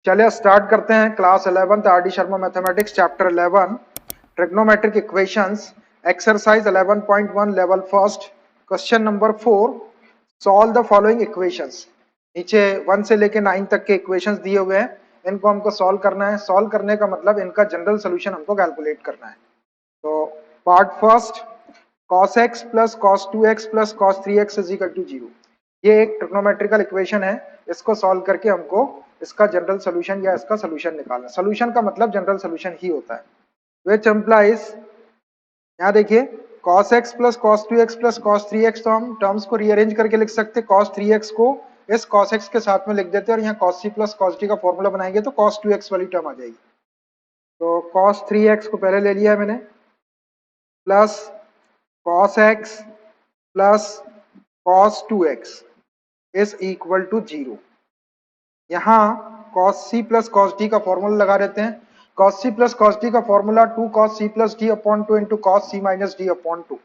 चलिए स्टार्ट करते हैं class 11th R D Sharma mathematics chapter 11 trigonometric equations exercise 11.1 level first question number 4 solve the following equations. नीचे 1 से लेके 9 तक के इक्वेशंस दिए हुए हैं, इनको हमको सॉल्व करना है। सॉल्व करने का मतलब इनका जनरल सोल्यूशन हमको कैलकुलेट करना है। तो part first, cos x plus cos 2x plus cos 3x is equal to 0। ये एक ट्रिग्नोमेट्रिकल इक्वेशन है, इसको सॉल्व करके हमको इसका जनरल सोल्यूशन या इसका सोल्यूशन निकालना। सोल्यूशन का मतलब जनरल सोल्यूशन ही होता है। विच एम्प्लाइज, यहाँ देखिए cos x plus cos 2x plus cos 3x, तो हम टर्म्स को रीअरेंज करके लिख सकते हैं। cos 3x को इस cos x के साथ में लिख देते हैं और यहाँ cos c plus cos d का फॉर्मूला बनाएंगे तो cos 2x वाली टर्म आ जाएगी। तो cos 3x को पहले ले लिया है मैंने, plus cos x plus cos 2x is equal to 0। यहाँ cos c plus cos d का फॉर्मूला लगा देते हैं। cos c plus cos d का formula 2 cos c plus d upon 2 into cos c minus d upon 2।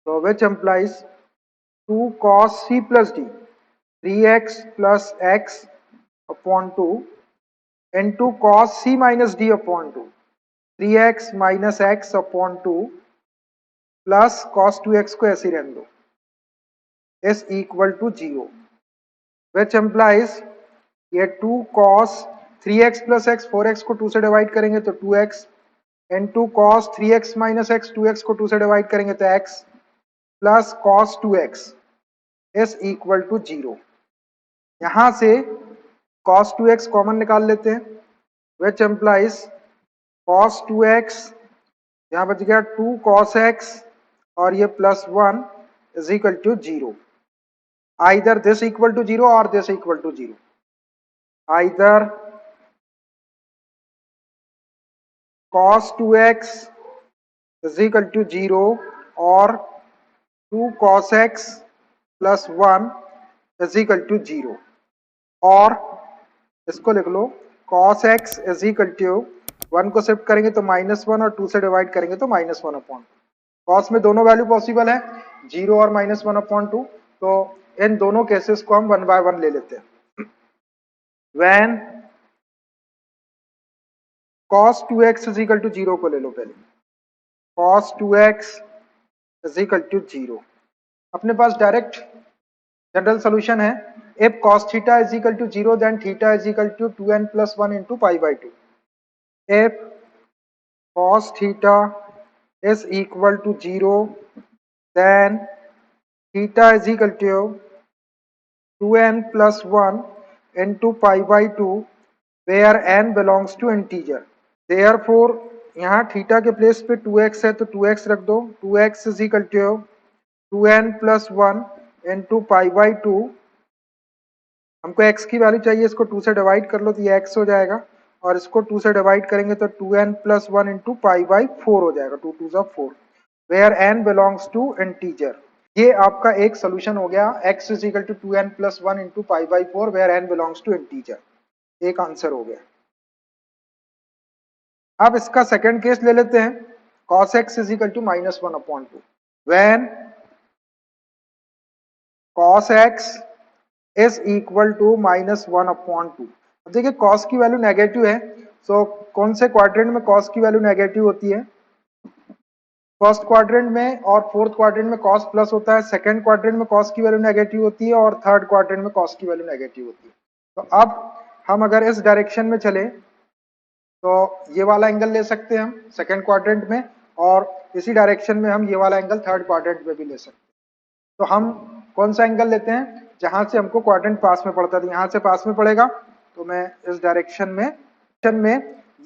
तो which implies 2 cos c plus d 3x plus x upon 2 into cos c minus d upon 2 3x minus x upon 2 plus cos 2x को ऐसे रहने दो is equal to 0। Which implies ये 2 cos 3x plus x, 4x को 2 से divide करेंगे तो 2x into cos 3x minus x, 2x को 2 से डिवाइड करेंगे तो x plus cos 2x is equal to 0। यहां से cos 2x कॉमन निकाल लेते हैं। विच एम्प्लाइज cos 2x, यहाँ बच गया 2 cos x और ये plus 1 is equal to 0। Either this equal to 0 और this equal to 0। Either cos 2x is equal to 0 और 2 cos x plus 1 is equal to 0, और इसको लिख लो cos x is equal to 1 को शिफ्ट करेंगे तो -1 और 2 से डिवाइड करेंगे तो -1 अपॉन। cos में दोनों वैल्यू पॉसिबल है, 0 और -1 अपॉन 2, तो इन दोनों केसेस को हम 1 बाय 1 ले लेते हैं। when cos 2x is equal to 0 को ले लो पहले, cos 2x is equal to 0। अपने पास डायरेक्ट जनरल सोल्यूशन है। If cos theta is equal to 0 then theta is equal to 2n plus 1 into pi by 2। If cos theta is equal to 0 then theta is equal to 2n plus 1 into pi by 2 where n belongs to integer. Therefore यहाँ theta के place पे 2x है तो 2x रख दो। 2x is equal to 2n plus 1 into pi by 2। हमको x की value चाहिए, इसको 2 से डिवाइड कर लो तो ये x हो जाएगा, और इसको 2 से डिवाइड करेंगे तो 2n plus 1 into pi by 4 हो जाएगा। 2 2 4 where n belongs to integer. ये आपका एक सोल्यूशन हो गया, x is equal to 2n plus 1 into pi by 4 where n belongs to integer. एक आंसर हो गया। अब इसका सेकंड केस ले लेते हैं, cos x is equal to -1 upon 2 when cos x is equal to -1 upon 2। अब देखिए cos की वैल्यू नेगेटिव है, सो कौन से क्वाड्रेंट में cos की वैल्यू नेगेटिव होती है? फर्स्ट क्वाड्रेंट में और फोर्थ क्वाड्रेंट में cos प्लस होता है, सेकंड क्वाड्रेंट में cos की वैल्यू नेगेटिव होती है और थर्ड क्वाड्रेंट में cos की वैल्यू नेगेटिव होती है। तो अब हम अगर इस डायरेक्शन में चले तो ये वाला एंगल ले सकते हैं हम सेकंड क्वाड्रेंट में, और इसी डायरेक्शन में हम ये वाला एंगल थर्ड क्वाड्रेंट में भी ले सकते हैं। तो हम कौन सा एंगल लेते हैं? जहां से हमको क्वाड्रेंट पास में पड़ता है, यहाँ से पास में पड़ेगा तो मैं इस डायरेक्शन में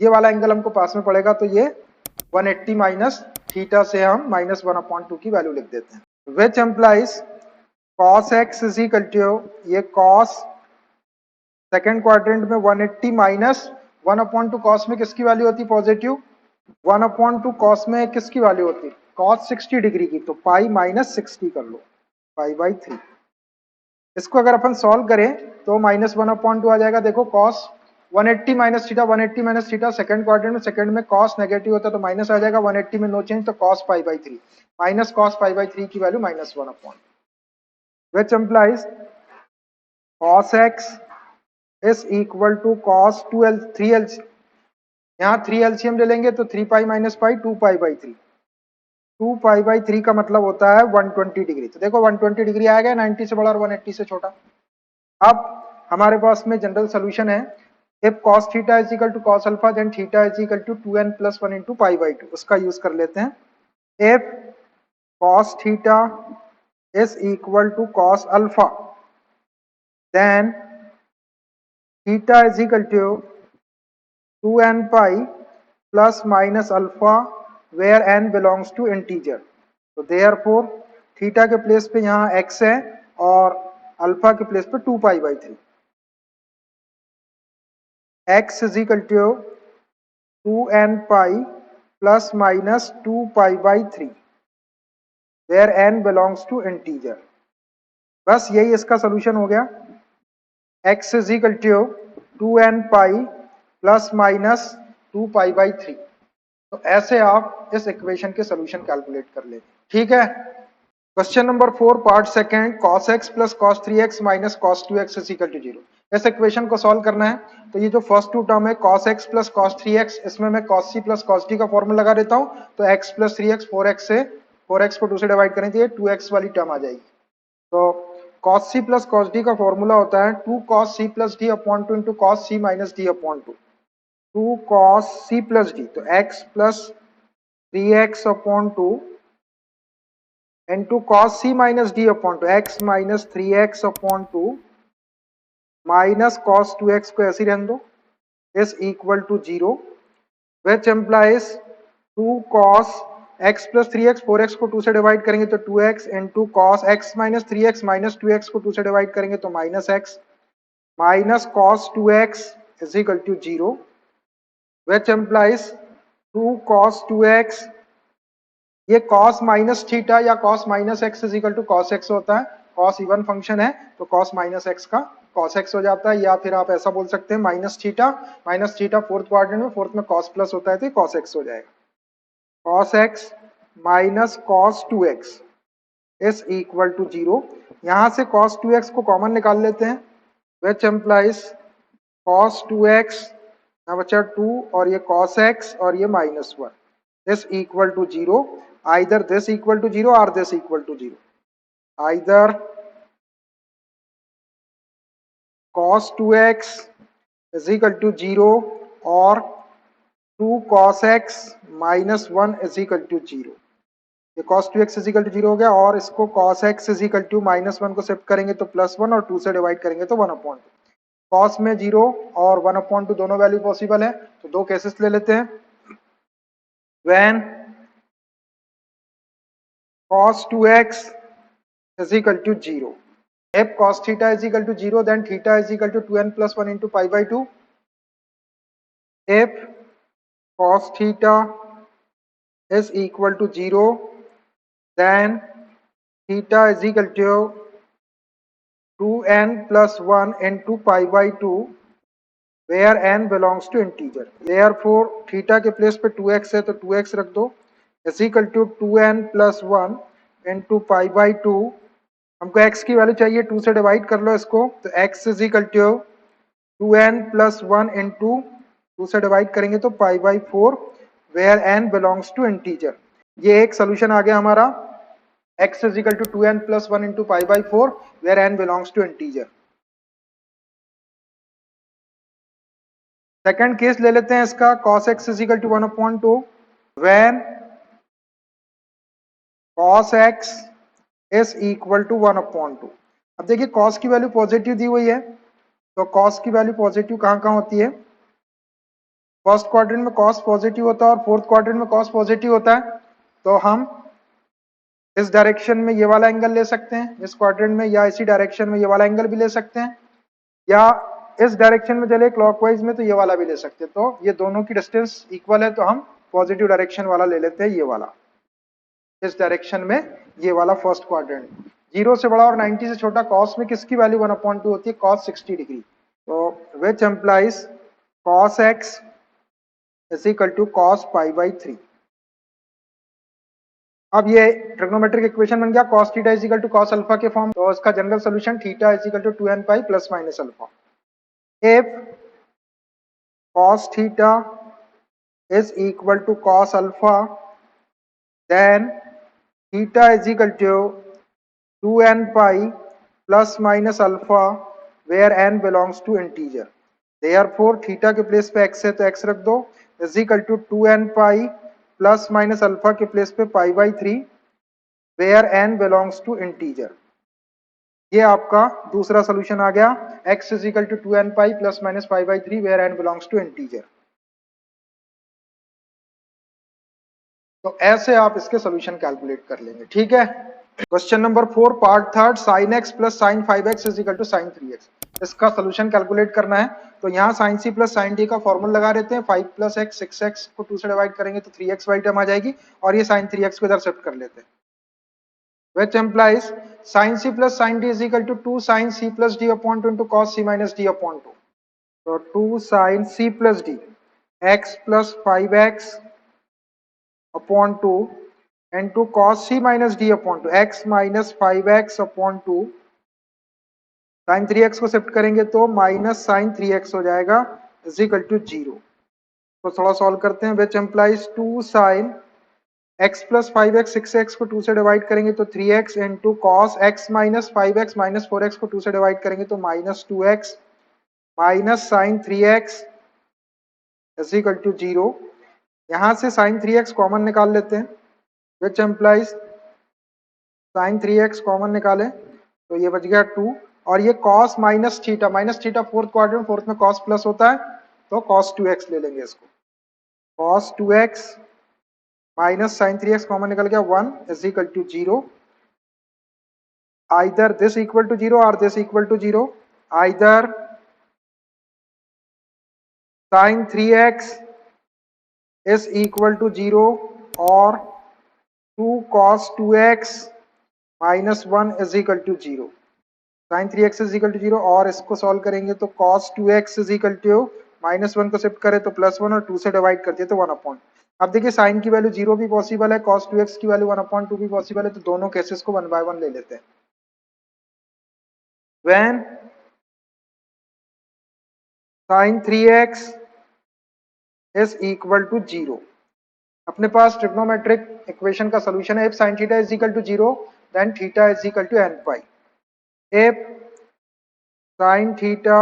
ये वाला एंगल हमको पास में पड़ेगा, तो ये 180 माइनस थीटा से हम -1 अपॉन 2 की वैल्यू लिख देते हैं। Which implies cos x is equal to, ये cos सेकेंड क्वाड्रेंट में 180 माइनस 1 अपॉन 2 cos में किसकी वैल्यू होती है? पॉजिटिव। 1 अपॉन 2 cos में किसकी वैल्यू होती है? cos 60 डिग्री की, तो पाई माइनस 60 कर लो, पाई बाई 3। इसको अगर अपन सॉल्व करें तो -1 अपॉन 2 आ जाएगा। देखो cos 180 minus theta, 180 minus theta second quadrant में, सेकंड में cos नेगेटिव होता है तो माइनस आ जाएगा, 180 में नो चेंज तो cos pi by 3, minus cos pi by 3 की value -1 upon, which implies cos x is equal to cos 2l 3l, यहाँ 3 एलसीएम ले लेंगे तो 3 pi minus pi 2 pi by 3, 2 pi by 3 का मतलब होता है 120 डिग्री। तो देखो 120 डिग्री आ गया, 90 से बड़ा और 180 से छोटा। अब हमारे पास में जनरल सोल्यूशन है, if cos theta is equal to cos alpha then theta is equal to 2n plus 1 into pi by 2, उसका यूज कर लेते हैं। If cos theta is equal to cos alpha then theta is equal to 2n pi plus minus alpha where n belongs to integer. तो therefore theta के place पे यहाँ x है और अल्फा के प्लेस पे 2 pi by 3, x is equal to 2n pi plus minus 2 pi by 3 where n belongs to integer. बस यही इसका सोल्यूशन हो गया। x is equal to 2n pi plus minus 2 pi by 3। तो ऐसे आप इस इक्वेशन के सोल्यूशन कैलकुलेट कर लेंगे। ठीक है। Question number 4 part second, cos x plus cos 3x minus cos 2x is equal to 0। इस इक्वेशन को सॉल्व करना है। तो ये जो फर्स्ट टू टर्म है cos x plus cos 3x, इसमें मैं cos c plus cos d का फॉर्मूला लगा देता हूं। तो x प्लस 3x 4x से 4x को 2 से डिवाइड करें तो ये 2x वाली टर्म आ जाएगी। तो cos c plus cos d का फॉर्मूला होता है 2 cos c plus d upon 2 into cos c minus d upon 2, 2 cos c plus d, तो x plus 3x upon 2 into cos c minus d upon 2, x minus 3x upon 2 minus cos 2x को ऐसे रहने दो, is equal to 0, which implies 2 cos x plus 3x, 4x को 2 से divide करेंगे तो 2x into cos x minus 3x minus 2x को 2 से डिवाइड करेंगे तो minus x minus cos 2x is equal to 0, which implies 2 cos 2x, ये cos minus theta या cos minus x is equal to cos x होता है। cos even function है तो cos माइनस एक्स का cos x हो जाता है, या फिर आप ऐसा बोल सकते हैं माइनस थीटा फोर्थ क्वाड्रेंट में, फोर्थ में cos प्लस होता है तो cos x हो जाएगा। cos x minus cos 2x is equal to 0। यहां से cos 2x को कॉमन निकाल लेते हैं, विच एम्प्लाइज cos 2x ना बचा 2 और ये cos x और ये minus 1 is equal to 0, either this equal to 0 or this equal to 0, either cos 2x is equal to 0 or 2 cos x minus 1 is equal to 0। ये cos 2x is equal to 0 हो गया, और इसको cos x is equal to minus 1 को shift करेंगे तो plus 1 और 2 से डिवाइड करेंगे तो 1 अपॉन 2। cos में 0 और 1 अपॉन 2 दोनों वैल्यू पॉसिबल है, तो दो केसेस ले लेते हैं। when cos 2x is equal to 0, if cos theta is equal to 0 then theta is equal to 2n plus 1 into pi by 2। if cos theta is equal to 0 then theta is equal to 2n plus 1 into pi by 2 where n belongs to integer। therefore theta के place पे 2x है तो 2x रख दो, is equal to 2n plus 1 into pi by 2। हमको x की value चाहिए, 2 से डिवाइड कर लो इसको, तो x is equal to 2n plus 1 into 2 से डिवाइड करेंगे तो pi by 4 where n belongs to integer. ये एक सोल्यूशन आ गया हमारा, x is equal to 2n plus 1 into pi by 4 where n belongs to integer. Second case ले लेते हैं इसका, cos x is equal to 1 upon 2 when cos x is equal to 1 upon 2। अब देखिए cos की वैल्यू पॉजिटिव दी हुई है, तो cos की वैल्यू पॉजिटिव कहां कहां होती है, फर्स्ट क्वाड्रेंट में cos पॉजिटिव होता है और फोर्थ क्वाड्रेंट में cos पॉजिटिव होता है। तो हम इस डायरेक्शन में ये वाला एंगल ले सकते हैं इस क्वाड्रेंट में, या इसी डायरेक्शन में ये वाला एंगल भी ले सकते हैं, या इस डायरेक्शन में चले क्लॉकवाइज में तो ये वाला भी ले सकते हैं। तो ये दोनों की डिस्टेंस इक्वल है तो हम पॉजिटिव डायरेक्शन वाला ले लेते हैं, ये वाला इस डायरेक्शन में, ये वाला फर्स्ट क्वाड्रेंट। 0 से बड़ा और 90 से छोटा cos में किसकी वैल्यू 1/2 होती है, cos 60 डिग्री। तो which implies cos x is equal to cos pi by 3। अब ये ट्रिग्नोमेट्रिक इक्वेशन बन गया cos theta is equal to cos alpha के फॉर्म। तो इसका general solution theta is equal to 2n pi plus minus alpha. if cos theta is equal to cos alpha, then theta is equal to 2n pi plus minus alpha where n belongs to integer. Therefore theta के place पे x है तो x रख दो, is equal to 2n pi plus minus alpha के place पे pi by 3 where n belongs to integer. ये आपका दूसरा सोल्यूशन आ गया, x is equal to 2n pi plus minus pi by 3 where n belongs to integer. तो ऐसे आप इसके सोल्यूशन कैलकुलेट कर लेंगे, ठीक है। Question number 4 part third, sin x plus sin 5x is equal to sin 3x। इसका solution calculate करना है, तो यहाँ sin c plus sin d का फॉर्मूला लगा देते हैं। 5 प्लस x 6x को 2 से डिवाइड करेंगे तो 3x बाई टर्म आ जाएगी, और ये sin 3x को इधर शिफ्ट कर लेते हैं, which implies sin c plus sin d is equal to 2 sin c plus d upon 2 into cos c minus d upon 2. So 2 sin c plus d x plus 5x upon 2 into cos c minus d upon 2 x minus 5x upon 2 sin 3x को shift करेंगे तो minus sin 3x हो जाएगा is equal to 0। तो थोड़ा solve करते हैं, which implies 2 sin x plus 5x 6x को 2 से डिवाइड करेंगे तो 3x into cos x minus 5x minus 4x को 2 से डिवाइड करेंगे तो minus 2x minus sine 3x is equal to 0। यहाँ से साइन 3x कॉमन निकाल लेते हैं, which implies sine 3x common निकाले तो ये बच गया 2, और ये cos minus theta fourth quadrant, fourth में cos प्लस होता है तो cos 2x ले लेंगे इसको, cos 2x minus sine 3x common निकल गया 1 is equal to 0। either this equal to 0 or this equal to 0, either sin 3x is equal to 0 or 2 cos 2x minus 1 is equal to 0. sin 3x is equal to 0, और इसको solve करेंगे तो cos 2x is equal to minus 1 को shift करें तो plus 1 और 2 से divide कर दिए तो 1 अपॉन। अब देखिए साइन की वैल्यू 0 भी पॉसिबल है, cos 2x की वैल्यू 1/2 भी पॉसिबल है, तो दोनों केसेस को 1 by 1 ले लेते हैं। when sin 3x is equal to 0, अपने पास ट्रिग्नोमेट्रिक इक्वेशन का सॉल्यूशन है। if sin theta is equal to 0 then theta is equal to n pi. if sin theta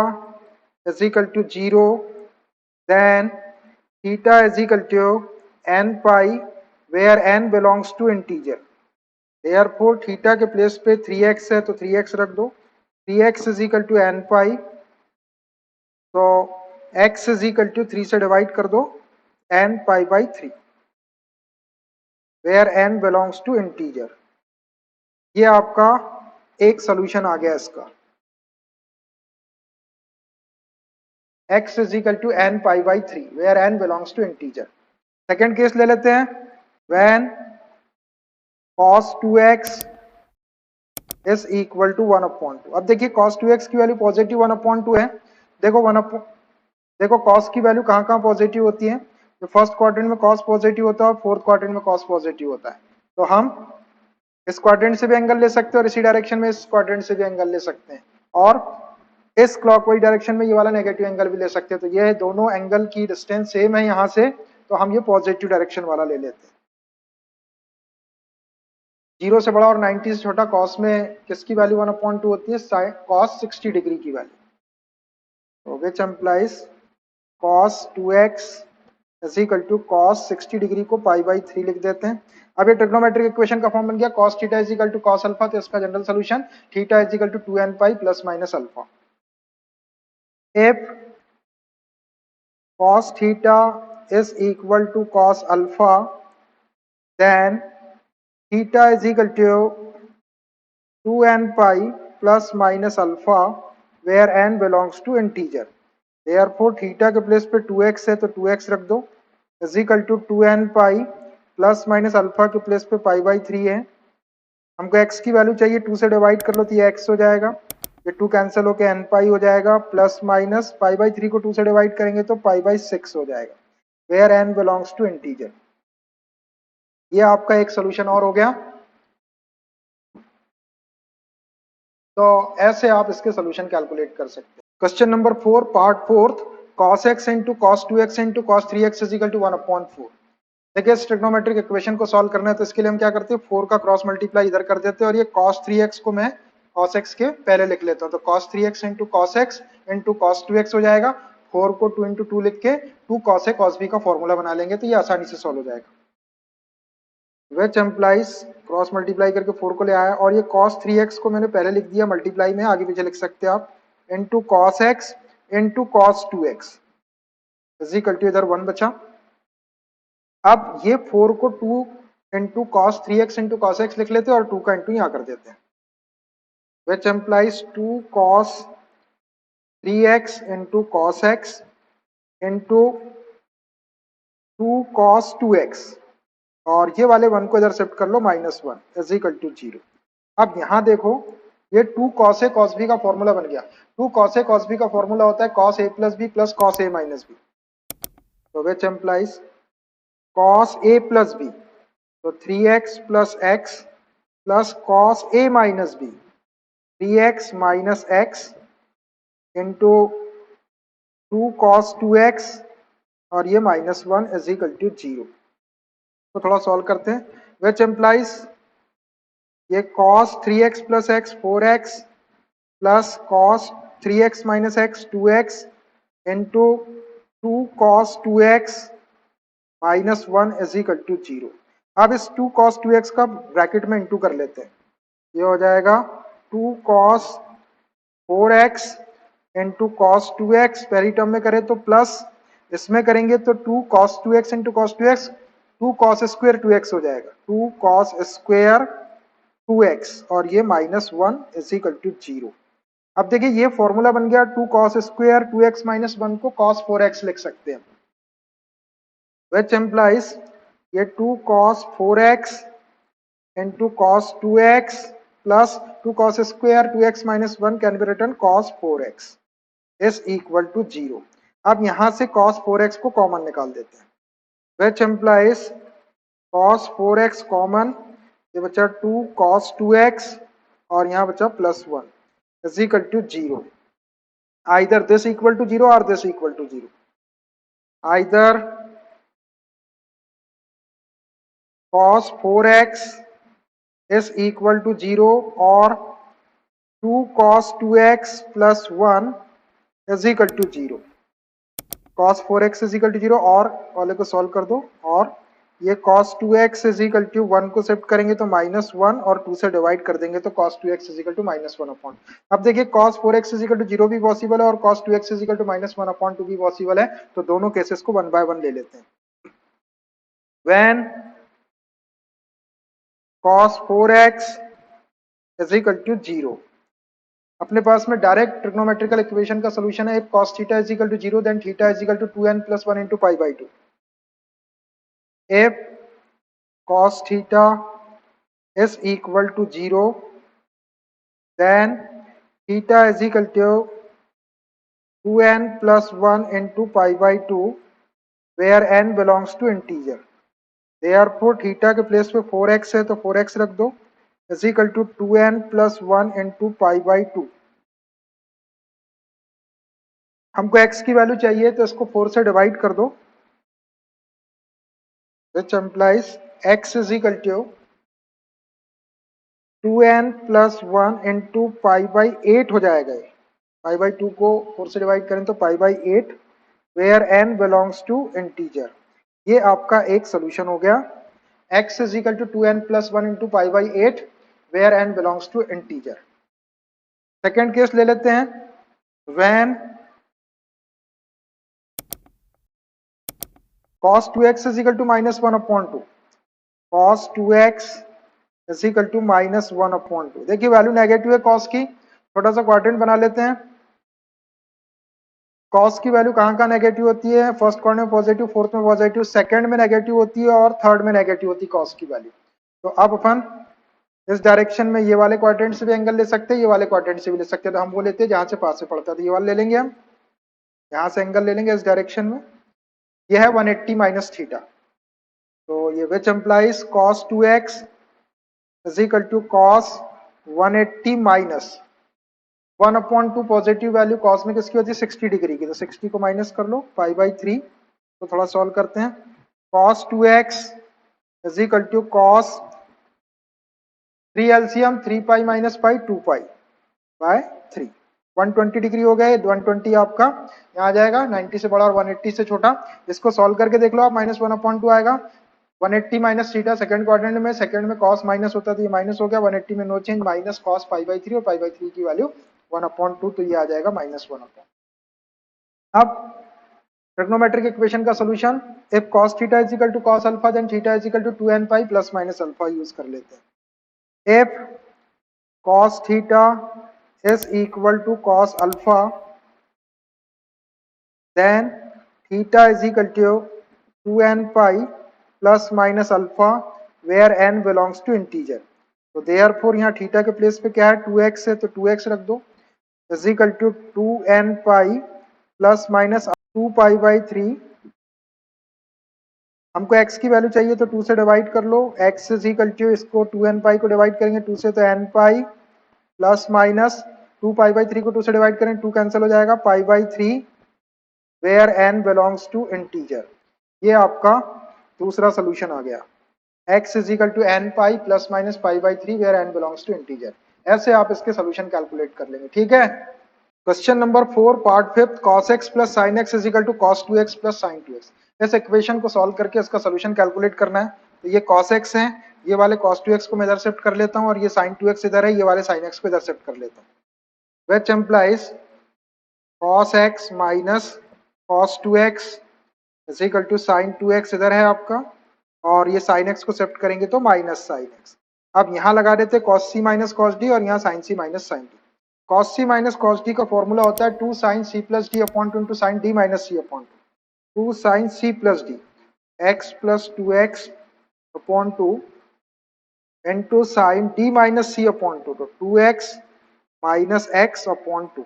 is equal to 0 then theta is equal to n pi where n belongs to integer. therefore theta के place पे 3x है तो 3x रख दो, 3x is equal to n pi, तो x is equal to 3 से divide कर दो n pi by 3 where n belongs to integer। ये आपका एक सॉल्यूशन आ गया इसका, x is equal to n pi by 3 where n belongs to integer। Second case ले लेते हैं, when cos 2x is equal to 1/2। अब देखिए cos 2x की वैल्यू पॉजिटिव 1/2 है। देखो cos की वैल्यू कहाँ कहाँ पॉजिटिव होती है, तो फर्स्ट क्वाड्रेंट में cos पॉजिटिव होता है और फोर्थ क्वाड्रेंट में cos पॉजिटिव होता है। तो हम इस क्वाड्रेंट से भी एंगल ले सकते हैं और इसी डायरेक्शन में इस क्वाड्रेंट से भी एंगल ले सकते हैं, और इस क्लॉकवाइज डायरेक्शन में ये वाला नेगेटिव एंगल भी ले सकते हैं। तो ये दोनों एंगल की डिस्टेंस सेम है यहाँ से, तो हम ये पॉजिटिव डायरेक्शन वाला ले लेते हैं। 0 से बड़ा और 90 से छोटा cos में किसकी वैल्यू 1/2 होती है, cos 60 डिग्री की वैल्यू, तो which implies cos 2x is equal to cos 60 degree को पाई बाई 3 लिख देते हैं। अब ये ट्रिग्नोमेट्रिक इक्वेशन का फॉर्म बन गया cos theta is equal to cos alpha, तो इसका general solution theta is equal to 2n pi plus minus alpha. if cos theta is equal to cos alpha then theta is equal to 2n pi plus minus alpha where n belongs to integer। therefore theta के place पे 2x है तो 2x रख दो, is equal to 2n pi plus minus alpha के place पे pi by 3 है। हमको x की वैल्यू चाहिए, 2 से डिवाइड कर लो तो ये x हो जाएगा, ये 2 कैंसिल होके n पाई हो जाएगा, प्लस माइनस पाई बाई 3 को 2 से डिवाइड करेंगे तो पाई बाई 6 हो जाएगा, where n belongs to integer. ये आपका एक सोल्यूशन और हो गया। तो ऐसे आप इसके सोल्यूशन कैलकुलेट कर सकते हैं। Question number 4 part fourth, cos x into cos 2x into cos 3x is equal to 1/4। देखिए इस ट्रिग्नोमेट्रिक इक्वेशन को सॉल्व करना है तो इसके लिए हम क्या करते हैं, 4 का क्रॉस मल्टीप्लाई इधर कर देते हैं और ये cos 3x को मैं cos x के पहले लिख लेता हूँ, तो cos 3x into cos x into cos 2x हो जाएगा। 4 को 2 into 2 लिख के 2 cos a cos b का फॉर्मूला बना लेंगे तो ये आसानी से सॉल्व हो जाएगा। विच एम्प्लाइज क्रॉस मल्टीप्लाई करके 4 को ले आया और ये cos 3x को मैंने पहले लिख दिया मल्टीप्लाई में, आगे पीछे लिख सकते हैं आप, into cos x into cos 2x is equal to इधर 1 बचा। अब ये 4 को 2 into cos 3x into cos x लिख लेते हैं और 2 का इंटू यहाँ कर देते हैं, which implies 2 cos 3x into cos x into 2 cos 2x और ये वाले 1 को इधर शिफ्ट कर लो -1 इज इक्वल टू 0। अब यहाँ देखो ये 2 cos a cos b का फॉर्मूला बन गया। 2 cos a cos b का फॉर्मूला होता है cos a plus b plus cos a minus b, तो which implies cos a plus b, तो 3x plus x plus cos a minus b 3x minus x into 2 cos 2x और ये -1 is equal to 0। तो थोड़ा solve करते हैं, which implies ये cos 3x plus x 4x plus cos 3x minus x 2x into 2 cos 2x minus 1 is equal to 0। अब इस 2 cos 2x का ब्रैकेट में इंटू कर लेते हैं, ये हो जाएगा 2 cos 4x into cos 2x, पहली टर्म में करें तो प्लस, इसमें करेंगे तो 2 cos 2x into cos 2x 2 cos square 2x हो जाएगा, 2 cos स्क्वायर 2x और ये -1 इज इक्वल टू 0। अब देखिए ये फॉर्मूला बन गया 2 cos स्क्वायर 2x माइनस 1 को cos 4x लिख सकते हैं, विच एम्प्लाइज ये 2 cos 4x into cos 2x plus 2 cos square 2x minus 1 can be written cos 4x is equal to 0। अब यहां से cos 4x को कॉमन निकाल देते हैं, which implies cos 4x common, ये बचा 2 cos 2x और यहाँ बचा +1 is equal to 0। Either this equal to 0 और this equal to 0, either cos 4x is equal to 0 और 2 cos 2x plus 1 is equal to 0। cos 4x is equal to 0 और वाले को सॉल्व कर दो और ये cos 2x is equal to 1 को शिफ्ट करेंगे तो -1 और 2 से डिवाइड कर देंगे तो cos 2x is equal to -1/। अब देखिए cos 4x is equal to 0 भी पॉसिबल है और cos 2x is equal to -1/2 भी पॉसिबल है, तो दोनों केसेस को 1 by 1 ले लेते हैं। When cos 4x is equal to 0, अपने पास में डायरेक्ट ट्रिग्नोमेट्रिकल इक्वेशन का सॉल्यूशन है, if cos theta is equal to 0 then theta is equal to 2n plus 1 into pi by 2। if cos theta is equal to 0 then theta is equal to 2n plus 1 into pi by 2 where n belongs to integer। therefore theta के place पे 4x है तो 4x रख दो is equal to 2n plus 1 into pi by 2। हमको x की value चाहिए तो इसको 4 से डिवाइड कर दो, which implies x is equal to 2n plus 1 into pi by 8 हो जाएगा। ये pi by 2 को 4 से डिवाइड करें तो pi by 8 where n belongs to integer। ये आपका एक सोल्यूशन हो गया, x is equal to 2n plus 1 into pi by 8 where n belongs to integer। Second case ले लेते हैं, when cos 2x is equal to -1/2, cos 2x is equal to -1/2। देखिए value negative है cos की, छोटा सा क्वाड्रेंट बना लेते हैं। cos की वैल्यू कहाँ नेगेटिव होती है, फर्स्ट क्वाड्रेंट में पॉजिटिव, फोर्थ में पॉजिटिव, सेकंड में नेगेटिव होती है और थर्ड में नेगेटिव होती है cos की वैल्यू। तो अब अपन इस डायरेक्शन में ये वाले क्वाड्रेंट से भी एंगल ले सकते हैं, ये वाले क्वाड्रेंट से भी ले सकते हैं, तो हम वो लेते हैं जहां से पास से पड़ता है, तो ये वाला ले लेंगे हम, यहाँ से एंगल ले लेंगे इस डायरेक्शन में, ये है 180 माइनस थीटा, तो ये which implies cos 2x is equal to cos 180 minus 1/2 positive value cos में किसकी होती है 60 डिग्री की, तो 60 को माइनस कर लो π/3। तो थोड़ा सॉल्व करते हैं। cos 2x is equal to cos 3 LCM 3 pi minus pi 2 pi by 3। 120 degree हो गया, 120 आपका यहाँ आ जाएगा 90 से बड़ा और 180 से छोटा। इसको सॉल्व करके देख लो आप, -1/2 आएगा। 180 माइनस थीटा सेकंड क्वाड्रेंट में, सेकंड में cos माइनस होता है तो ये माइनस हो गया, 180 में नो चेंज, माइनस cos π/3 और π/3 की वैल्यू 1/2, तो ये आ जाएगा -1/2। अब ट्रिग्नोमेट्रिक इक्वेशन का solution, if cos theta is equal to cos alpha then theta is equal to 2n pi plus minus alpha use कर लेते हैं। If cos theta is equal to cos alpha, then theta is equal to 2n pi plus minus alpha where n belongs to integer। तो therefore यहाँ theta के place पे क्या है 2x है, तो 2x रख दो, is equal to 2n pi plus minus 2 pi by 3। हमको x की वैल्यू चाहिए तो 2 से डिवाइड कर लो, x इज इक्वल टू, इसको 2n पाई को डिवाइड करेंगे 2 से तो n pi plus minus 2 pi by 3 को 2 से डिवाइड करें 2 कैंसिल हो जाएगा, pi by 3 where n belongs to integer. ये आपका दूसरा सोल्यूशन आ गया, x is equal to n pi plus minus pi by 3 where n belongs to integer. ऐसे आप इसके सोल्यूशन कैलकुलेट कर लेंगे, ठीक है। Question number 4 part 5, cos x plus sin x is equal to cos 2x plus sin 2x। इस equation को solve करके इसका सोल्यूशन कैलकुलेट करना है। तो ये cos x है, ये वाले cos 2x को मैं इधर शिफ्ट कर लेता हूँ और ये sin 2x इधर है, ये वाले sin x को इधर शिफ्ट कर लेता हूँ। Which implies cos x minus cos 2x is equal to sin 2x इधर है आपका, और ये sin x को शिफ्ट करेंगे तो माइनस sin x। अब यहाँ लगा देते cos c minus cos d और यहाँ sin c minus sin d। cos c minus cos d का फॉर्मूला होता है 2 sin c plus d upon 2 into sine d minus c upon 2। 2 sin c plus d x plus 2x upon 2 into sine d minus c upon 2, तो 2x minus x upon 2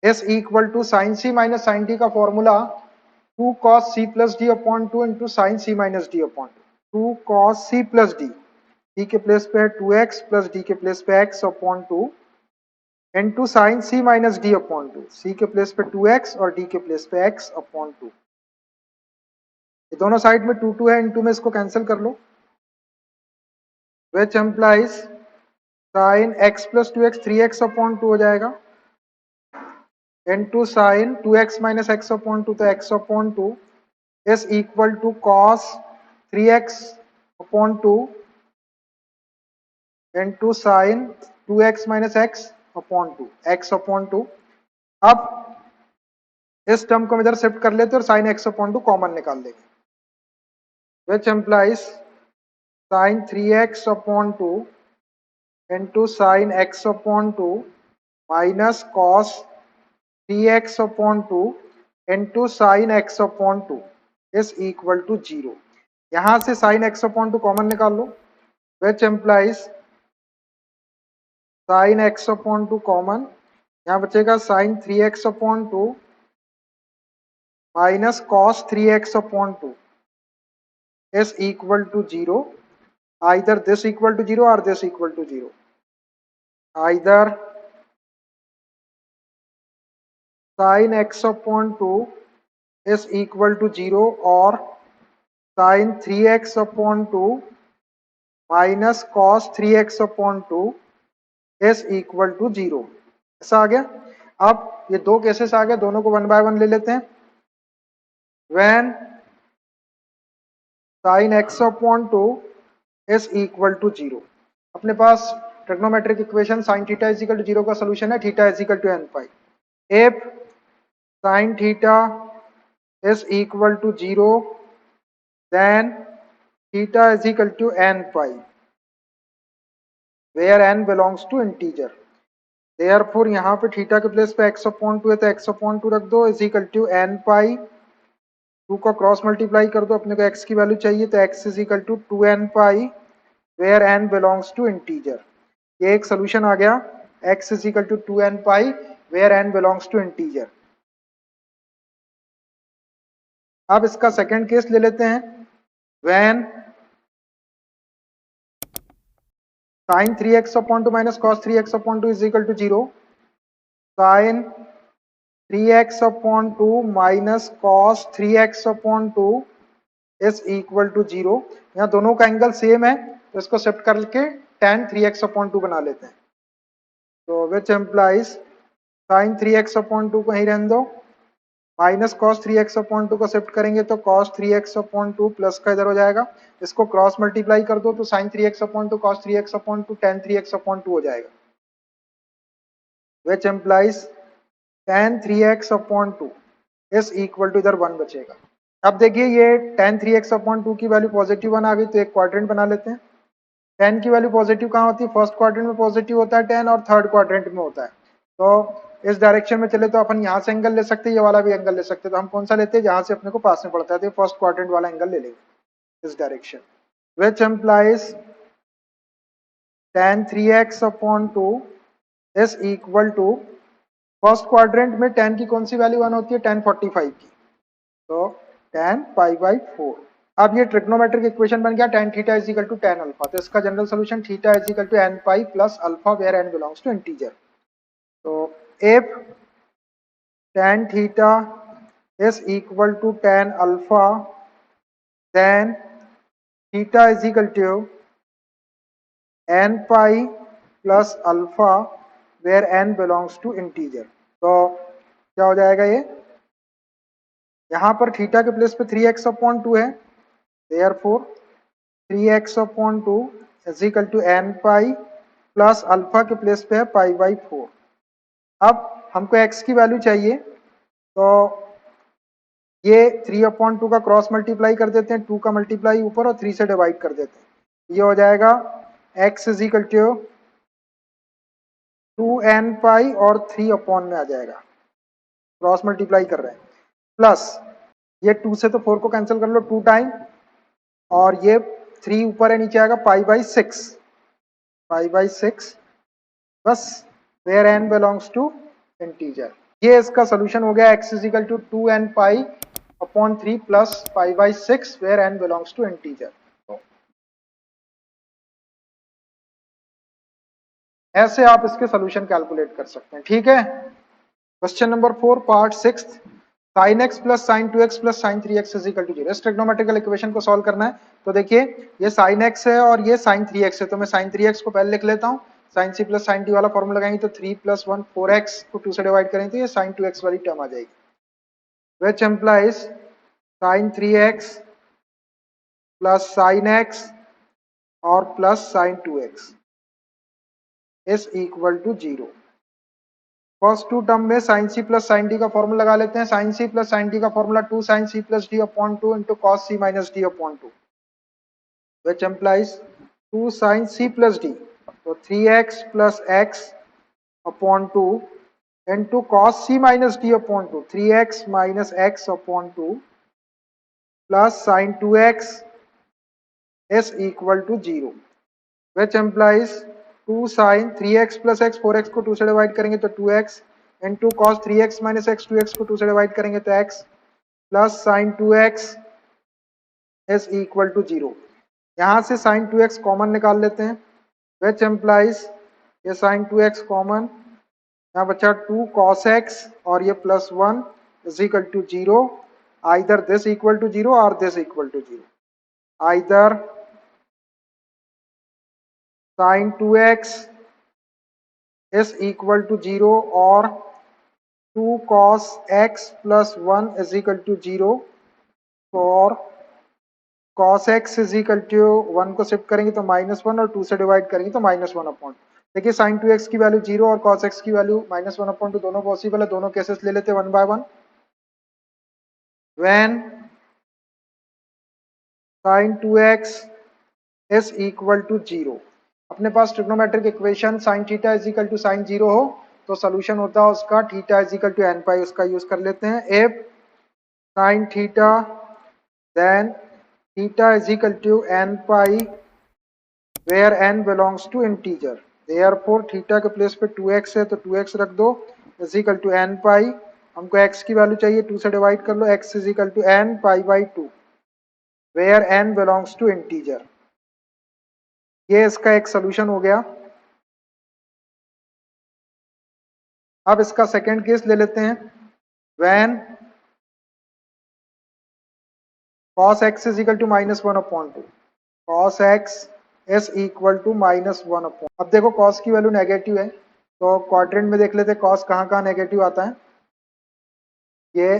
is equal to sine c minus sine d का formula 2 cos c plus d upon 2 into sign c minus d upon 2। 2 cos c plus d, d के place पे है 2x plus d के place पे x upon 2 into sign c minus d upon 2, c के place पे 2x और d के place पे x अपॉन 2। ये दोनों साइड में 2 2 है, इंटू में इसको कैंसिल कर लो, which implies sine x plus 2x 3x upon 2 हो जाएगा, into sine 2x minus x upon 2, तो x upon 2 is equal to cos 3x upon 2 into sine 2x minus x upon 2, x upon 2। अब इस term को इधर shift कर लेते और साइन x अपॉन 2 कॉमन निकाल लेंगे, which implies sine 3x upon 2 into sine x upon 2 minus cos 3x upon 2 into sine x upon 2 is equal to 0। यहां से साइन x अपॉन 2 कॉमन निकाल लो, which implies sine x upon 2 common, यहाँ बचेगा sine 3x upon 2 minus cos 3x upon 2 is equal to 0। either this equal to 0 or this equal to 0, either sin x upon 2 is equal to 0 or sin 3x upon 2 minus cos 3x upon 2 is equal to 0। ऐसा आ गया। अब ये दो cases आ गए, दोनों को one by one ले लेते हैं। when sin x upon 2 is equal to 0, अपने पास trigonometric equation sin theta is equal to 0 का सोल्यूशन है, theta is equal to n pi. if sin theta is equal to 0 then theta is equal to n pi where n belongs to integer। therefore यहाँ पे theta के place पे x upon 2 है तो x upon 2 रख दो, is equal to n पाई, 2 का cross multiply कर दो, अपने को x की वैल्यू चाहिए तो x is equal to 2n pi where n belongs to integer. ये एक सोल्यूशन आ गया, x is equal to 2n pi where n belongs to integer. अब इसका सेकंड केस ले लेते हैं, when sin 3x upon 2 minus cos 3x upon 2 is equal to 0। Sine 3x upon 2 minus cos 3x upon 2 is equal to 0। यहाँ दोनों का angle same है तो इसको शिफ्ट करके tan 3x अपॉन 2 बना लेते हैं। तो which implies sine 3x upon 2 को यहीं रहने दो, माइनस कॉस 3x अपॉन 2 को शिफ्ट करेंगे तो कॉस 3x अपॉन 2 प्लस का इधर हो जाएगा, इसको क्रॉस मल्टीप्लाई कर दो तो sine 3x upon 2 cos 3x upon 2 tan 3x upon 2 हो जाएगा, which implies tan 3x upon 2 is equal to इधर 1 बचेगा। अब देखिए ये tan 3x अपॉन 2 की वैल्यू पॉजिटिव 1 आ गई तो एक क्वाड्रेंट बना लेते हैं। tan की वैल्यू पॉजिटिव कहाँ होती है? फर्स्ट क्वाड्रेंट में पॉजिटिव होता है tan और थर्ड क्वाड्रेंट में होता है। तो इस डायरेक्शन में चले तो अपन यहाँ से एंगल ले सकते हैं, ये वाला भी एंगल ले सकते हैं। तो हम कौन सा लेते हैं? जहां से अपने को पास में पड़ता है, तो फर्स्ट क्वाड्रेंट वाला एंगल ले लेंगे इस direction, which implies tan 3x upon 2 is equal to, first quadrant में tan की कौन सी वैल्यू 1 होती है? tan 45 की, तो tan पाई बाई 4। अब ये ट्रिग्नोमेट्रिक इक्वेशन बन गया tan theta is equal to tan alpha. तो इसका general solution theta is equal to n pi plus alpha where n belongs to integer. तो if tan theta is equal to tan alpha then theta is equal to n pi plus alpha where n belongs to integer. तो क्या हो जाएगा ये? यहाँ पर theta के place पे 3x अपॉन 2 है, therefore 3x upon 2 is equal to n pi plus alpha के प्लेस पे है पाई बाई 4। अब हमको x की वैल्यू चाहिए तो ये 3 अपॉन 2 का क्रॉस मल्टीप्लाई कर देते हैं, 2 का मल्टीप्लाई ऊपर और 3 से डिवाइड कर देते हैं। ये हो जाएगा x is equal to 2n pi और 3 अपॉन में आ जाएगा, क्रॉस मल्टीप्लाई कर रहे हैं, प्लस ये 2 से तो 4 को कैंसिल कर लो 2 टाइम, और ये 3 ऊपर है नीचे आएगा पाई बाई 6, पाई बाई 6 बस, where n belongs to integer. ये इसका सोल्यूशन हो गया, x is equal to 2n pi upon 3 plus pi by 6 where n belongs to integer. ऐसे आप इसके सोल्यूशन कैलकुलेट कर सकते हैं। ठीक है, question number 4 part 6, sine x plus sine 2x plus sine 3x is equal to 0। इस trigonometrical equation को सॉल्व करना है। तो देखिए ये साइन x है और ये साइन 3x है, तो मैं साइन 3x को पहले लिख लेता हूँ। Sine c plus sine t वाला फॉर्मूला लगाएंगे तो 3 प्लस 1 4x को 2 से डिवाइड करेंगे तो ये साइन 2x वाली टर्म आ जाएगी, which implies sine 3x plus sine x और plus sine 2x is equal to 0। First two term में sine C plus sine D का फॉर्मूला लगा लेते हैं। Sine C plus sine D का formula 2 sine C plus D upon 2 into cos C minus D upon 2, which implies 2 sine C plus D, तो 3x plus x upon 2 into cos C minus D upon 2, 3x minus x upon 2 plus sine 2x is equal to 0, which implies 2 sine 3x plus x, 4x को 2 से divide करेंगे तो 2x into cos 3x minus x, 2x को 2 से divide करेंगे तो x plus sine 2x is equal to 0। यहाँ से साइन 2x कॉमन निकाल लेते हैं, विच एम्प्लाइज ये साइन 2x कॉमन, यहाँ बचा 2 cos x और ये plus 1 is equal to 0, either this equal to 0 और this equal to 0, either sin 2x is equal to 0 or 2 cos x plus 1 is equal to 0 for cos x is equal to 1 को shift करेंगे तो -1 और 2 से divide करेंगे तो -1 upon. देखिए sin 2x की वैल्यू 0 और cos x की वैल्यू -1 अपॉन 2 दोनों पॉसिबल है, दोनों केसेस ले लेते हैं 1 by 1। when sin 2x is equal to 0, अपने पास trigonometric equation sin theta is equal to sin 0 हो तो सोल्यूशन होता है उसका theta is equal to n pi, उसका यूज कर लेते हैं। If sin theta then theta is equal to n pi where n belongs to integer, therefore theta के प्लेस पे 2x है तो 2x रख दो is equal to n pi, हमको x की वैल्यू चाहिए 2 से डिवाइड कर लो, x is equal to n pi by 2 where n belongs to integer. ये इसका एक सोल्यूशन हो गया। अब इसका सेकेंड केस ले लेते हैं, when cos x is equal to -1/2, cos x is equal to -1/, अब देखो cos की वैल्यू नेगेटिव है, तो क्वाड्रेंट में देख लेते हैं cos कहाँ कहाँ नेगेटिव आता है। ये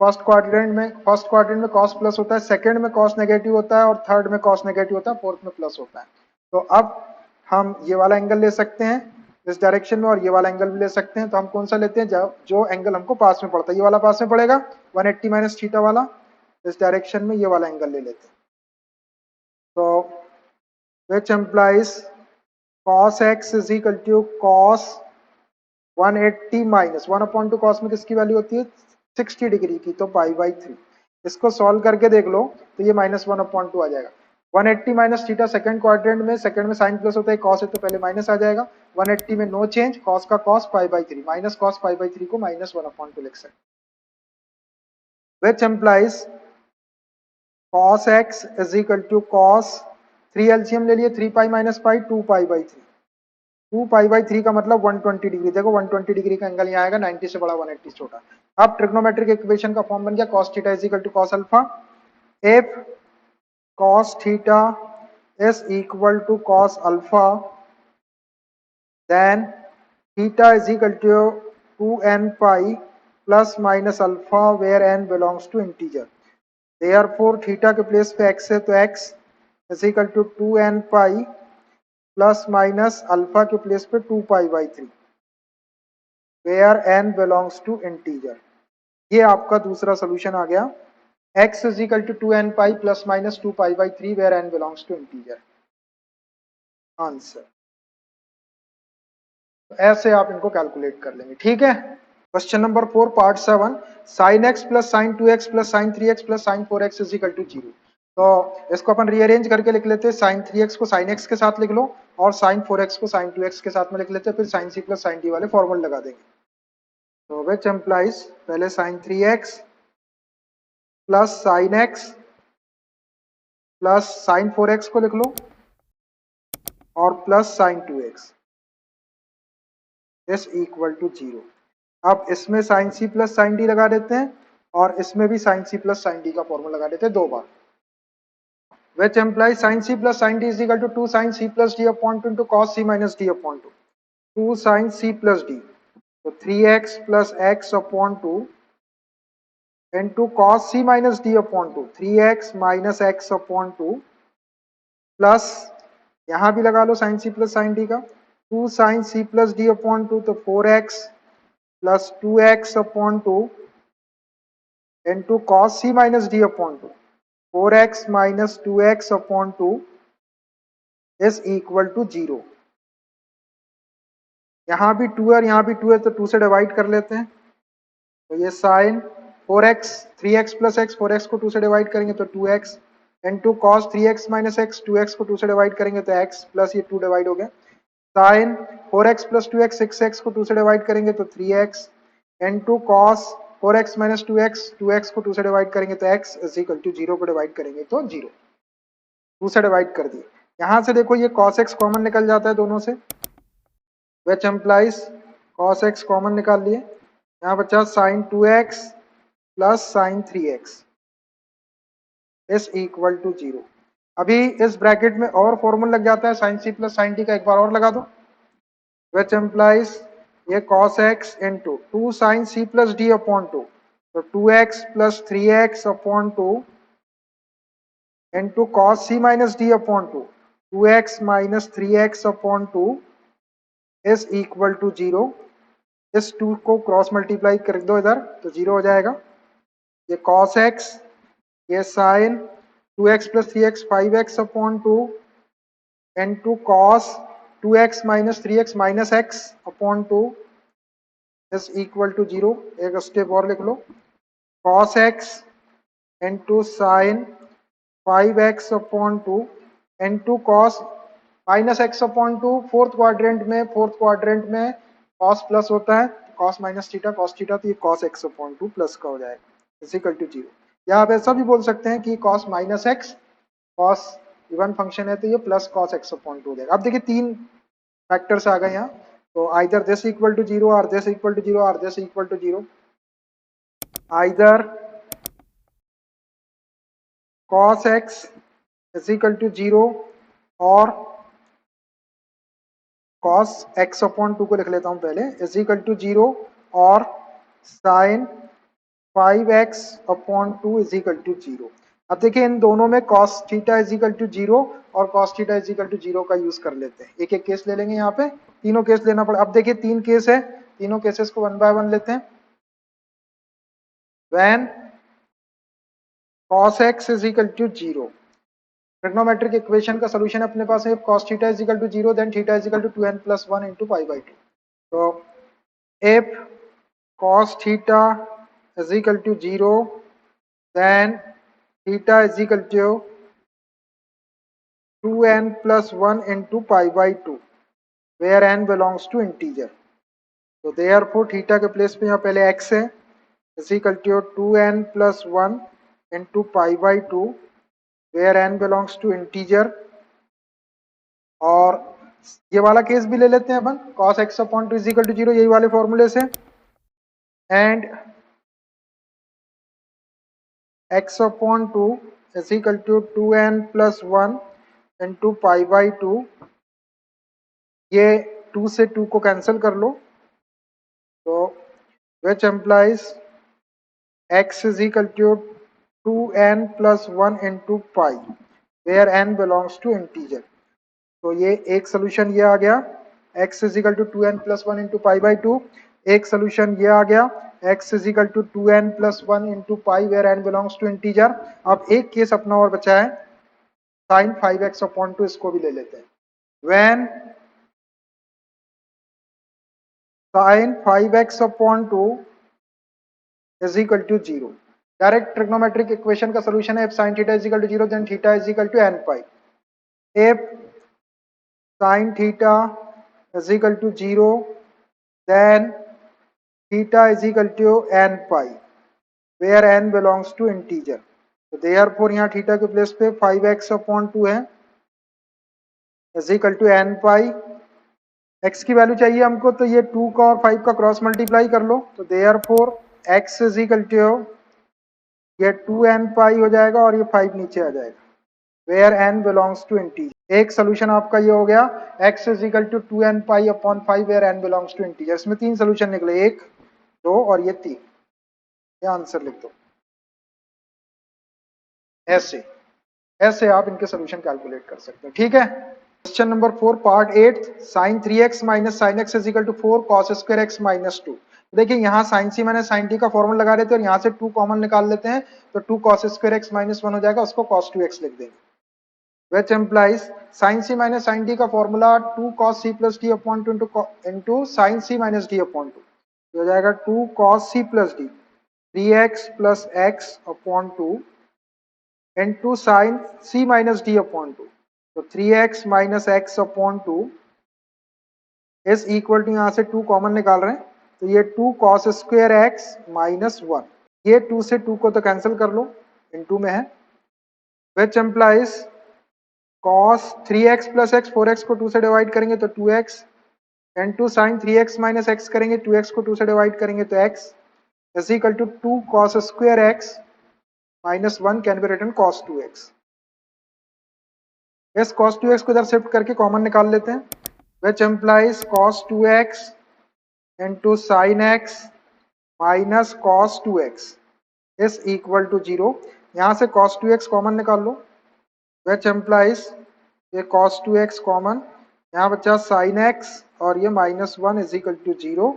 फर्स्ट क्वाड्रेंट में cos प्लस होता है, सेकंड में cos नेगेटिव होता है, और थर्ड में cos नेगेटिव होता है, फोर्थ में प्लस होता है। तो अब हम ये वाला एंगल ले सकते हैं इस डायरेक्शन में, और ये वाला एंगल भी ले सकते हैं। तो हम कौन सा लेते हैं, जो एंगल हमको पास में पड़ता है, ये वाला पास में पड़ेगा 180 माइनस थीटा वाला, इस डायरेक्शन में ये वाला एंगल ले लेते हैं। तो which implies cos x is equal to cos 180 minus 1/2, cos में किसकी वैल्यू होती है 60 डिग्री की, तो π/3। इसको सॉल्व करके देख लो तो ये -1/2 आ जाएगा। 180 माइनस थीटा सेकंड क्वाड्रेंट में, सेकंड में साइन प्लस होता है, cos है तो पहले माइनस आ जाएगा। 180 में नो चेंज, cos का cos π/3, माइनस cos π/3 को -1/2 लिख सकते हैं। which implies cos x is equal to cos 3 LCM ले लिए, 3π माइनस पाई 2π/3, 2π/3 का मतलब 120 डिग्री। देखो 120 डिग्री का एंगल यहाँ आएगा, 90 से बड़ा 180 से छोटा। अब ट्रिग्नोमेट्रिक इक्वेशन का फॉर्म बन गया cos theta is equal to cos alpha, if cos theta is equal to cos alpha, then theta is equal to 2n pi plus minus alpha where n belongs to integer. Therefore theta के place पे x है तो x is equal to 2n pi plus minus alpha के place पे 2π/3 where n belongs to integer। ये आपका दूसरा solution आ गया, x is equal to 2n pi plus minus 2π/3 where n belongs to integer। Answer ऐसे आप इनको कैलकुलेट कर लेंगे, ठीक है। Question number 4 part 7, sin x plus sin 2x plus sin 3x plus sin 4x is equal to 0। तो इसको अपन rearrange करके लिख लेते हैं, sin 3x को sin x के साथ लिख लो, और sin 4x को sin 2x के साथ में लिख लेते हैं, फिर sin c plus sin d वाले फॉर्मूले लगा देंगे। तो विच एम्प्लाइज पहले sin 3x plus sin x plus sin 4x को लिख लो, और plus sin 2x is equal to 0। अब इसमें sin c plus sin d लगा देते हैं, और इसमें भी sin c plus sin d का फॉर्मूला लगा देते हैं दो बार। which implies sin c plus sin d is equal to 2 sin c plus d upon 2 into cos c minus d upon 2, 2 sin c plus d, तो 3x plus x upon 2 into cos c minus d upon 2, 3x minus x upon 2 plus यहां भी लगा लो sin c plus sin d का, 2 sin c plus d upon 2, तो 4x plus 2x upon 2 into cos c minus d upon 2, 4x minus 2x upon 2 is equal to 0। यहाँ भी 2 है और यहाँ भी 2 है, तो 2 से डिवाइड कर लेते हैं, तो ये sine 4x 3x plus x, 4x को 2 से डिवाइड करेंगे तो 2x, into cos 3x minus x, 2x को 2 से डिवाइड करेंगे तो x, प्लस ये 2 डिवाइड हो गया, sign 4x plus 2x, 6x को 2 से डिवाइड करेंगे तो 3x, into cos 4x minus 2x, 2x को 2 से डिवाइड करेंगे तो x इज इक्वल टू 0 को डिवाइड करेंगे तो 0, 2 से डिवाइड कर दिए। यहाँ से देखो ये cos x कॉमन निकल जाता है दोनों से, which implies cos x common निकाल लिए, यहाँ बचा sin 2x plus sin 3x is equal to 0। अभी इस ब्रैकेट में और फॉर्मूला लग जाता है sin c plus sin d का, एक बार और लगा दो, which implies ये cos x into 2 sin c plus d upon 2, तो 2x plus 3x upon 2 into cos c minus d upon 2, 2x minus 3x upon 2 is equal to 0। इस 2 को cross multiply कर दो इधर तो 0 हो जाएगा, ये cos x, ये sin 2x plus 3x 5x upon 2 into cos 2x minus 3x minus x upon 2 is equal to 0। एक स्टेप और लिख लो, cos x into sin 5x upon 2 into cos minus x upon 2, fourth quadrant में cos plus होता है, cos minus theta cos theta, तो ये cos x upon 2 plus का हो जाएगा इज इक्वल टू 0। या आप ऐसा भी बोल सकते हैं कि cos minus x, cos even function है तो ये प्लस cos x अपॉन 2 हो जाएगा। अब देखिए तीन फैक्टर्स आ गए यहाँ, तो either this equal to zero और दिस इक्वल टू जीरो और this equal to zero, either cos x is equal to 0 और cos x अपॉन 2 को लिख लेता हूं पहले, इज इक्वल टू 0 और sin 5x upon 2 is equal to 0। अब देखिए इन दोनों में cos theta is equal to 0 और cos theta is equal to 0 का यूज कर लेते हैं। एक एक केस ले लेंगे, यहाँ पे तीनों केस लेना पड़े। अब देखिए तीन केस है, तीनों केसेस को वन बाय वन लेते हैं। When cos x is equal to 0, trigonometric equation का सॉल्यूशन अपने पास है, cos theta is equal to 0 then theta is equal to 2n plus 1 into pi by 2। तो if cos theta is equal to 0, then theta is equal to 2n plus 1 into pi by 2, where n belongs to integer। तो therefore theta के place पे यहाँ पहले x है, is equal to 2n plus 1 into pi by 2, where n belongs to integer। और ये वाला case भी ले लेते हैं अपन, cos x upon 2 is equal to 0, यही वाले फॉर्मूले से, and x upon 2 is equal to 2n plus 1 into pi by 2। ये 2 से 2 को कैंसिल कर लो, तो which implies x is equal to 2n plus 1 into pi, where n belongs to integer। तो ये एक सोल्यूशन ये आ गया, x is equal to 2n plus 1 into pi by 2। एक सोल्यूशन ये आ गया, x is equal to 2n plus 1 into pi, where n belongs to integer। अब एक केस अपना और बचा है, sin 5x upon 2, इसको भी ले लेते हैं। when sin 5x upon 2 is equal to 0, direct trigonometric equation का सॉल्यूशन है, if sin theta is equal to 0 then theta is equal to n pi। if sin theta is equal to 0 then theta is equal to n pi, where n belongs to integer। तो therefore यहाँ theta के place पे 5x upon 2 है, is equal to n pi। x की value चाहिए हमको, तो ये 2 का और 5 का क्रॉस मल्टीप्लाई कर लो, तो therefore x is equal to ये 2n pi हो जाएगा और ये 5 नीचे आ जाएगा, where n belongs to integer। एक सोल्यूशन आपका ये हो गया, x is equal to 2n pi upon 5 where n belongs to integer। इसमें तीन सोल्यूशन निकले, एक, दो और ये तीन। ये आंसर लिख दो। ऐसे ऐसे आप इनके सोल्यूशन कैलकुलेट कर सकते हैं, ठीक है। Question number 4 part 8, sin 3x minus sine x is equal to 4 cos square x minus 2। देखिए यहाँ sin c मैंने sin t का फॉर्मूला लगा रहे थे और यहाँ से 2 कॉमन निकाल लेते हैं, तो 2 cos स्क्वायर एक्स माइनस 1 हो जाएगा, उसको cos 2x लिख देंगे। which implies sin c minus sin t का formula 2 cos c plus d upon 2 into sin c minus d upon 2, तो हो जाएगा 2 cos c plus d 3x plus x upon 2 into sin c minus d upon 2, तो 3x minus x upon 2 is equal to, यहाँ से 2 common निकाल रहे हैं, तो ये 2 cos स्क्वायर x माइनस 1, ये 2 से 2 को तो कैंसिल कर लो, इनटू में है, which implies cos 3x plus x, 4x को 2 से डिवाइड करेंगे तो 2x, into sin 3x minus x करेंगे, 2x को 2 से डिवाइड करेंगे तो x, is equal to 2 cos square x minus 1 can be written cos 2x। इस cos 2x को इधर शिफ्ट करके कॉमन निकाल लेते हैं, which implies cos 2x into sin x minus cos 2x is equal to 0। यहाँ से cos 2x कॉमन निकाल लो, which implies ये cos 2x कॉमन, यहाँ बचा sin x और ये minus 1 is equal to 0।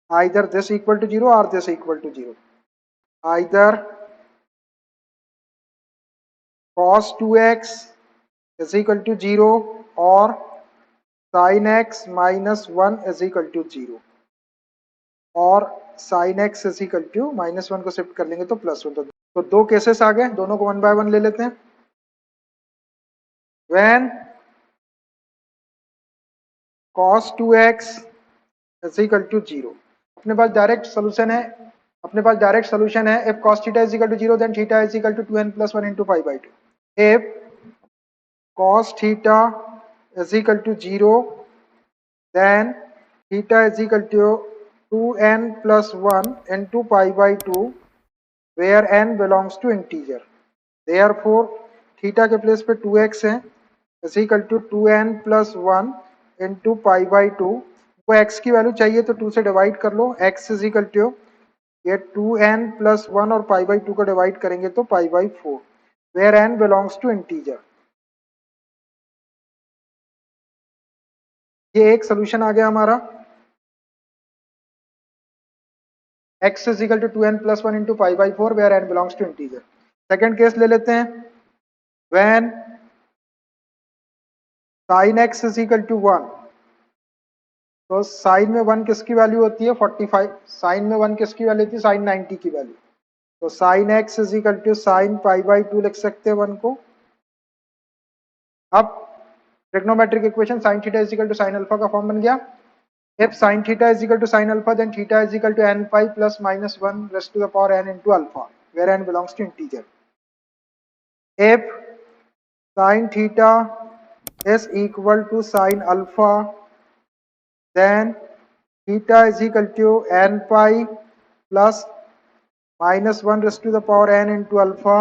either this equal to 0 or this equal to 0, either cos 2x is equal to 0 or sin x minus 1 is equal to 0, और sin x is equal to minus 1 को shift कर लेंगे तो plus 1। तो दो cases आ गए, दोनों को वन बाय वन ले लेते हैं। when cos 2x is equal to 0, अपने पास डायरेक्ट सोल्यूशन है, if cos theta is equal to 0 then theta is equal to 2n plus 1 into pi by 2। if cos theta is equal to 0 then theta is equal to 2n plus 1 into pi by 2 where n belongs to integer. Therefore theta के place पे 2x है is equal to 2n plus 1 into pi by 2. को x की value चाहिए तो 2 से divide कर लो. x is equal to ये 2n plus 1 और pi by 2 को डिवाइड करेंगे तो pi by 4 where n belongs to integer. ये एक सोल्यूशन आ गया हमारा. x is equal to 2n plus 1 into pi by 4 where n belongs to integer. Second case ले लेते हैं. when sin x is equal to 1, तो साइन में 1 किसकी वैल्यू होती है 45. साइन में 1 किसकी वैल्यू होती है साइन 90 की वैल्यू. तो sine x is equal to sine pi by 2 लिख सकते हैं 1 को. अब trigonometric equation sine theta is equal to sine alpha का फॉर्म बन गया. if sin theta is equal to sin alpha then theta is equal to n pi plus minus 1 raised to the power n into alpha where n belongs to integer. if sin theta is equal to sin alpha then theta is equal to n pi plus minus 1 raised to the power n into alpha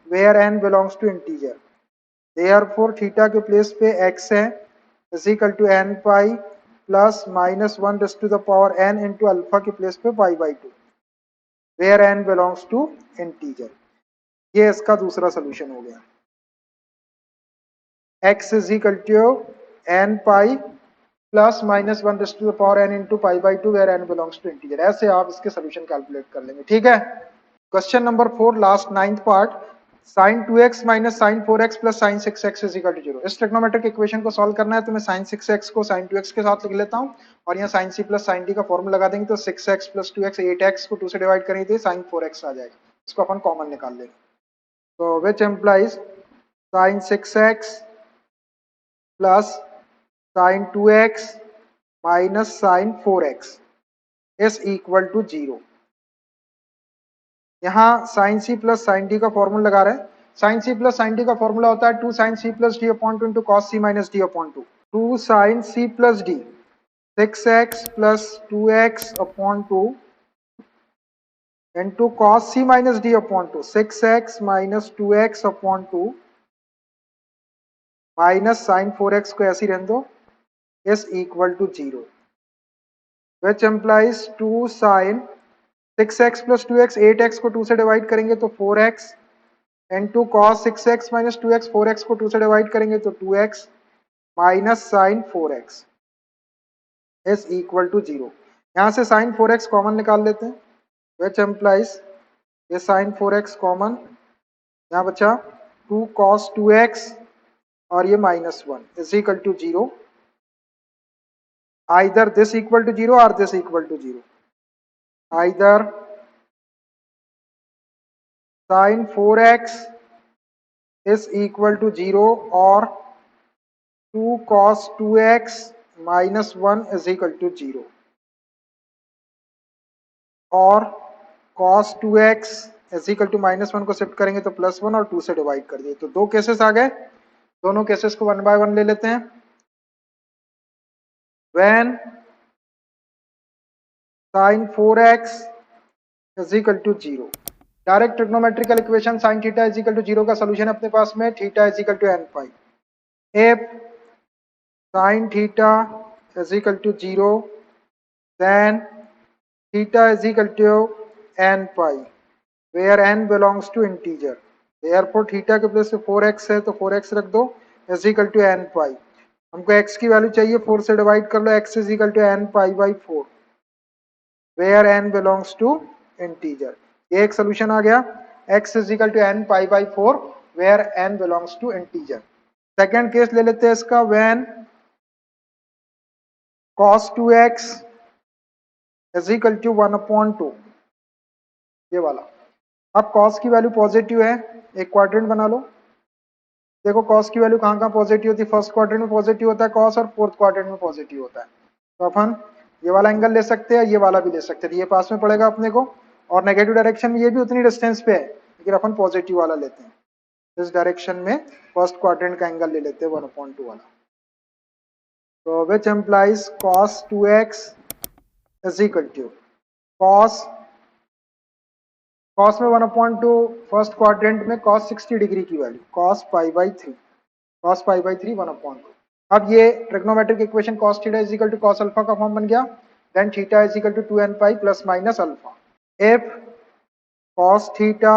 where n belongs to integer. Therefore theta के place पे x है is equal to n pi plus minus 1 raised to the power n into alpha के place पे pi by 2 where n belongs to integer. ये इसका दूसरा solution हो गया. x is equal to n pi plus minus 1 raised to the power n into pi by 2 where n belongs to integer. ऐसे आप इसके सोल्यूशन कैलकुलेट कर लेंगे. ठीक है. Question number 4 last 9th part. sin 2x minus sin 4x plus sin 6x is equal to 0. इस trigonometric equation को solve करना है तो मैं sin 6x को sin 2x के साथ लिख लेता हूं और यहाँ sin c plus sin d का फॉर्मूला लगा देंगे तो 6x plus 2x 8x को 2 से डिवाइड करेंगे तो sin 4x आ जाएगा. इसको अपन कॉमन निकाल लेंगे. तो which employees sin 6x plus sin 2x minus sin 4x is equal to 0. यहाँ sine C plus sine D का फॉर्मूला लगा रहे हैं. Sine C plus sine D का फॉर्मूला होता है 2 sine C plus D upon 2 into cos C minus D upon 2. 2 sine C plus D 6x plus 2x upon 2 into cos C minus D upon 2 6x minus 2x upon 2 minus sine 4x को ऐसे ही रहने दो is equal to 0. Which implies 2 sine 6x plus 2x 8x को 2 से divide करेंगे तो 4x into cos 6x minus 2x 4x को 2 से डिवाइड करेंगे तो 2x minus sine 4x is equal to 0. यहाँ से साइन 4x कॉमन निकाल लेते हैं. विच एम्प्लाइज ये साइन 4x कॉमन यहाँ बचा 2 कॉस 2x और ये minus 1 is equal to 0. Either this equal to 0 और this equal to 0. either sin 4x is equal to 0 or 2 cos 2x minus 1 is equal to 0 और cos 2x is equal to minus 1 को shift करेंगे तो plus 1 और 2 से divide कर दिए. तो दो केसेस आ गए. दोनों केसेस को 1 by 1 ले लेते हैं. when sin 4x is equal to 0. Direct trigonometrical equation sin theta is equal to 0 का सॉल्यूशन अपने पास में theta is equal to n pi. if sin theta is equal to 0 then theta is equal to n pi where n belongs to integer. therefore theta के place पे 4x है तो 4x रख दो is equal to n pi. हमको x की value चाहिए 4 से डिवाइड कर लो. x is equal to n pi by 4 where n belongs to integer. ये एक सोल्यूशन आ गया. x is equal to n pi by 4 where n belongs to integer. Second case ले लेते हैं इसका. when cos 2x is equal to 1 upon 2. ये वाला. अब cos की वैल्यू पॉजिटिव है. एक क्वाड्रेंट बना लो. देखो cos की वैल्यू कहाँ कहाँ पॉजिटिव होती है. फर्स्ट क्वाड्रेंट में पॉजिटिव होता है cos और फोर्थ क्वाड्रेंट में पॉजिटिव होता है. तो अपन ये वाला एंगल ले सकते हैं, ये वाला भी ले सकते हैं. ये पास में पड़ेगा अपने को और नेगेटिव डायरेक्शन में ये भी उतनी डिस्टेंस पे है लेकिन अपन पॉजिटिव वाला लेते हैं. इस डायरेक्शन में फर्स्ट क्वाड्रेंट का एंगल ले लेते हैं 1/2 वाला. So which implies cos 2x is equal to cos में 1/2 फर्स्ट क्वाड्रेंट में cos 60 डिग्री की वैल्यू cos pi by 3 1/2. अब ये trigonometric equation cos theta is equal to cos alpha का फॉर्म बन गया. Then theta is equal to 2n pi plus minus alpha. If cos theta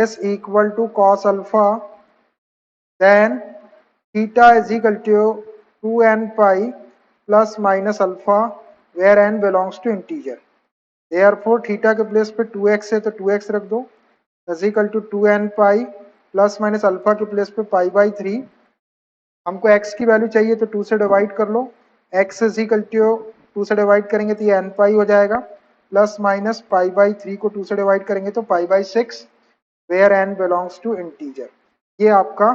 is equal to cos alpha, then theta is equal to 2n pi plus minus alpha where n belongs to integer. Therefore theta के place पे 2x है तो 2x रख दो is equal to 2n pi plus minus alpha के place पे pi by 3. हमको x की वैल्यू चाहिए तो 2 से डिवाइड कर लो. x इज इक्वल टू 2 से डिवाइड करेंगे तो ये n पाई हो जाएगा प्लस माइनस पाई बाई 3 को 2 से डिवाइड करेंगे तो pi by 6 where n belongs to integer. ये आपका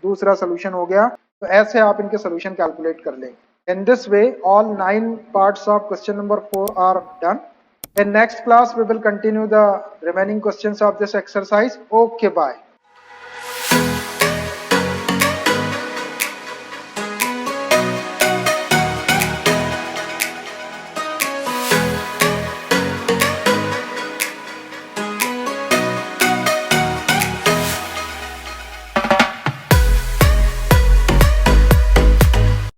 दूसरा सोल्यूशन हो गया. तो ऐसे आप इनके सोल्यूशन कैलकुलेट कर लेंगे. In this way, all 9 parts of question number 4 are done. In next class, we will continue the remaining questions of this exercise. Okay, bye.